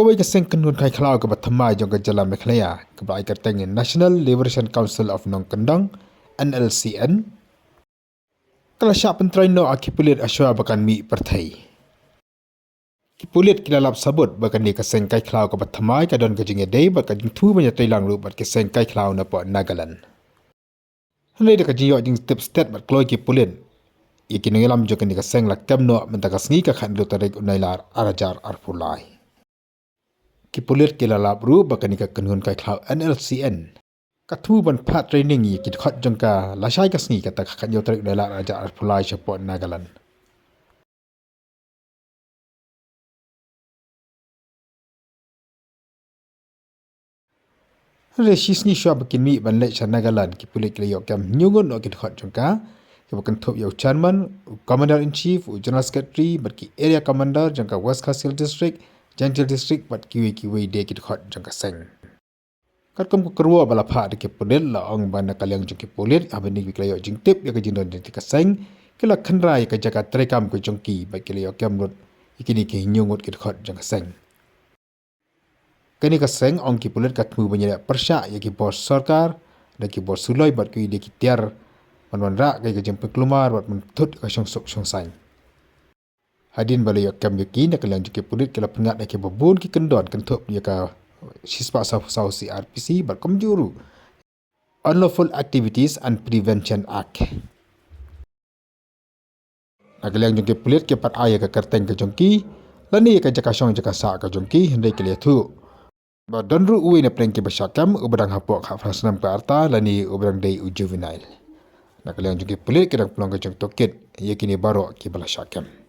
Kawai ka Seng kanun Kaikhlaw ka Thymmai jong ka jalan Kaikhlaw ka bai ka teng National Liberation Council of Nong Kendang NLCN. Kala Shah pentrai no akipulit Shuwa bakan mi perthai. Kipulit kilalap sabut bakan ni ka Seng Kaikhlaw ka Thymmai ka don ka jinge day bakan jing thu banyak tailang lu bat ka Seng Kaikhlaw na po Nagaland. Hendak ka jiyo jing step state bat kloi kipulit. Ikin ngelam jong ka ni ka Seng lakam no mentakas ngi ka khan do tarik unailar arajar arpulai. Kipulit kilalap ru bakan ni ka kanun Kaikhlaw NLCN. Kathu ban pat training yi ki Dkhot jong ka lasai ka sngi ka tak khan yo tarik unailar arajar arpulai po Nagaland. Resis ni Shuwa bakin mi ban Leit Nagaland kipulit kilayok kam nyungun no ki Dkhot jong ka bakan thup yo chairman commander in chief general secretary batki area commander jong ka West Coastal district Gentle district bat kiwi de ki Dkhot jong ka Seng. Kat kom ko kerwa bala pha de kipulit la ong ban kaliang jong kipulit abani ki kilayok jing tip ya ka jindon de ka Seng kila khanrai ka jaka trekam ko jong ki ba kilayok kam rut ikini ki nyungut ki Dkhot jong ka Seng. Kini ka Seng ong kipulit kat mu banya persya ya ki bos sarkar da ki bos suloi bat ki de ki tiar man ra kai ka jempe kelumar bat mentut ka song sok song sain. Hadin bala yok kam yaki nak lang jike pulit kala pengat nak ke babun ki kendon kentup ya ka sispa sau CRPC bat komjuru Unlawful Activities and Prevention Act. Nak lang jike pulit ke pat aya ka kerteng ka jongki lani ka jaka song jaka sa ka jongki hendai ke liatu. Ba donru uwi na preng ke basyakam ubadang hapok hak frasnam ka arta lani ubadang day juvenile. Nak lang jike pulit ke dak pelong ka jong tokit yakini baro ki bala syakam.